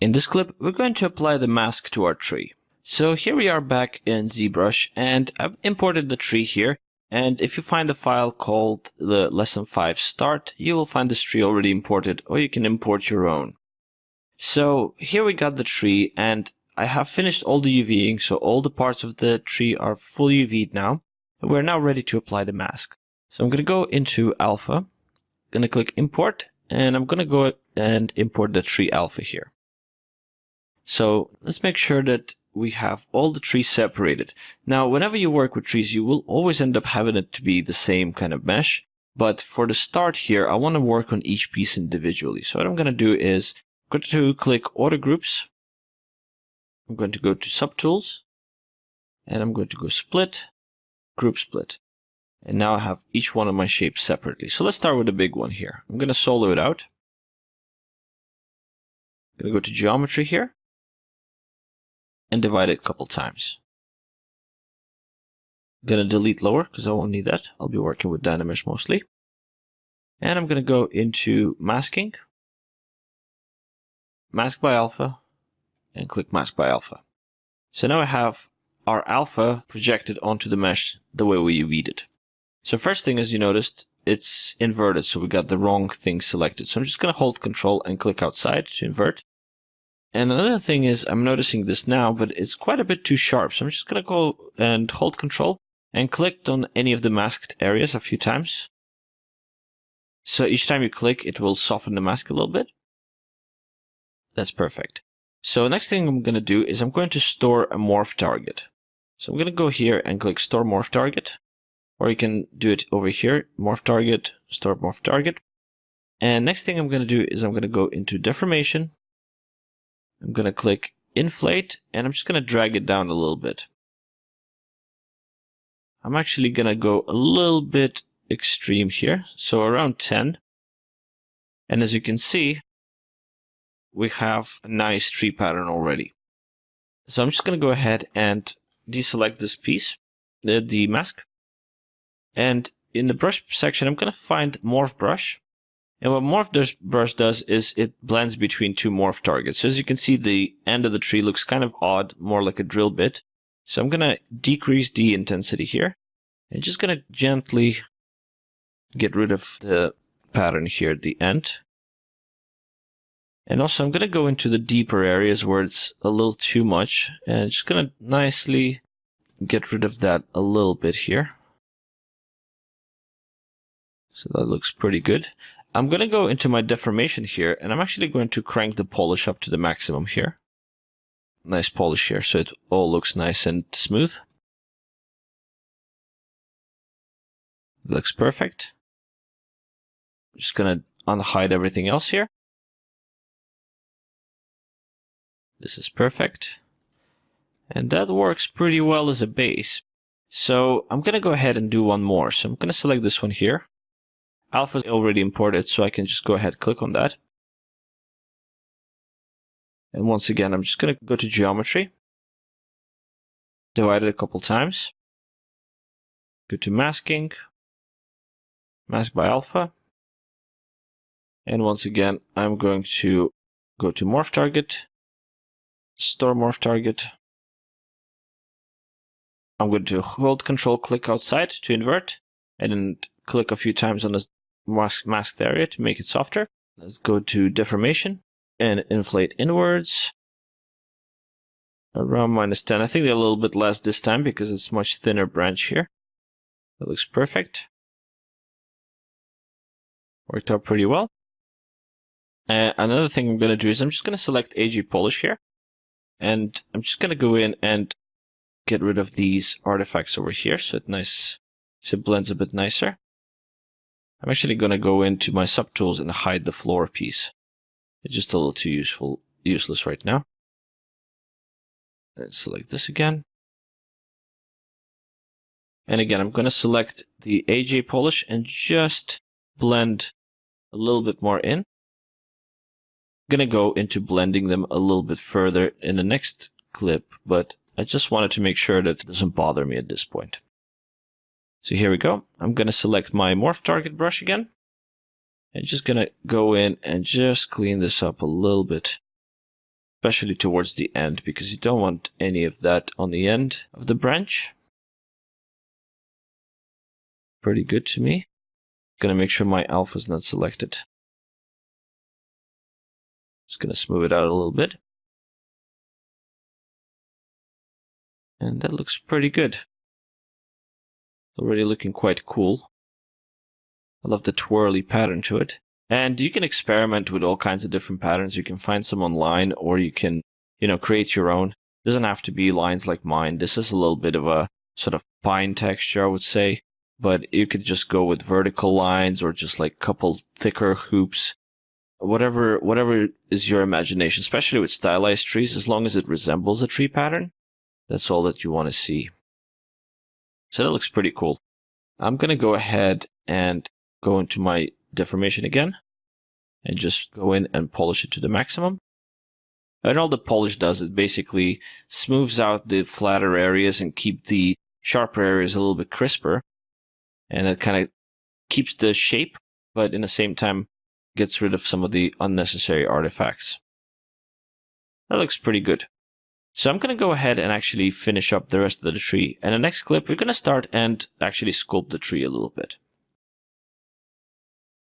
In this clip, we're going to apply the mask to our tree. So here we are back in Zbrush, and I've imported the tree here. And if you find a file called the lesson 5 start, you will find this tree already imported, or you can import your own. So here we got the tree, and I have finished all the UVing, so all the parts of the tree are fully UV'd now. And we're now ready to apply the mask. So I'm going to go into Alpha, going to click Import, and I'm going to go and import the tree Alpha here. So let's make sure that we have all the trees separated. Now, whenever you work with trees, you will always end up having it to be the same kind of mesh. But for the start here, I want to work on each piece individually. So what I'm going to do is I'm going to click Auto Groups. I'm going to go to Subtools, and I'm going to go Split, Group Split. And now I have each one of my shapes separately. So let's start with the big one here. I'm going to solo it out. I'm going to go to Geometry here and divide it a couple times. I'm going to delete lower because I won't need that. I'll be working with Dynamesh mostly. And I'm going to go into Masking, Mask by Alpha, and click Mask by Alpha. So now I have our alpha projected onto the mesh the way we UV'd it. So first thing, as you noticed, it's inverted, so we got the wrong thing selected. So I'm just going to hold Control and click outside to invert. And another thing is, I'm noticing this now, but it's quite a bit too sharp. So I'm just going to go and hold Control and click on any of the masked areas a few times. So each time you click, it will soften the mask a little bit. That's perfect. So next thing I'm going to do is I'm going to store a morph target. So I'm going to go here and click Store Morph Target. Or you can do it over here, Morph Target, Store Morph Target. And next thing I'm going to do is I'm going to go into Deformation. I'm going to click Inflate, and I'm just going to drag it down a little bit. I'm actually going to go a little bit extreme here, so around 10. And as you can see, we have a nice tree pattern already. So I'm just going to go ahead and deselect this piece, the mask. And in the brush section, I'm going to find Morph Brush. And what Morph Brush does is it blends between two morph targets. So as you can see, the end of the tree looks kind of odd, more like a drill bit. So I'm going to decrease the intensity here. And just going to gently get rid of the pattern here at the end. And also I'm going to go into the deeper areas where it's a little too much. And just going to nicely get rid of that a little bit here. So that looks pretty good. I'm going to go into my deformation here, and I'm actually going to crank the polish up to the maximum here. Nice polish here, so it all looks nice and smooth. It looks perfect. I'm just going to unhide everything else here. This is perfect. And that works pretty well as a base. So I'm going to go ahead and do one more. So I'm going to select this one here. Alpha is already imported, so I can just go ahead and click on that. And once again, I'm just going to go to Geometry, divide it a couple times, go to Masking, Mask by Alpha, and once again, I'm going to go to Morph Target, Store Morph Target. I'm going to hold Control, click outside to invert, and then click a few times on the masked area to make it softer. Let's go to Deformation and inflate inwards around -10. I think they're a little bit less this time because it's much thinner branch here. That looks perfect. Worked out pretty well. Another thing I'm going to do is I'm just going to select AG Polish here. And I'm just going to go in and get rid of these artifacts over here so it blends a bit nicer. I'm actually going to go into my subtools and hide the floor piece. It's just a little too useless right now. Let's select this again. And again, I'm going to select the AJ polish and just blend a little bit more in. I'm going to go into blending them a little bit further in the next clip, but I just wanted to make sure that it doesn't bother me at this point. So here we go. I'm going to select my Morph Target brush again. And just going to go in and just clean this up a little bit. especially towards the end, because you don't want any of that on the end of the branch. Pretty good to me. Gonna make sure my alpha is not selected. Just gonna smooth it out a little bit. And that looks pretty good. Already looking quite cool. I love the twirly pattern to it. And you can experiment with all kinds of different patterns. You can find some online, or you can, create your own. It doesn't have to be lines like mine. This is a little bit of a sort of pine texture, I would say. But you could just go with vertical lines or just like a couple thicker hoops. Whatever is your imagination, especially with stylized trees, as long as it resembles a tree pattern. That's all that you want to see. So that looks pretty cool. I'm going to go ahead and go into my deformation again and just go in and polish it to the maximum. And all the polish does, it basically smooths out the flatter areas and keep the sharper areas a little bit crisper. And it kind of keeps the shape, but in the same time gets rid of some of the unnecessary artifacts. That looks pretty good. So I'm going to go ahead and actually finish up the rest of the tree. And the next clip, we're going to start and actually sculpt the tree a little bit.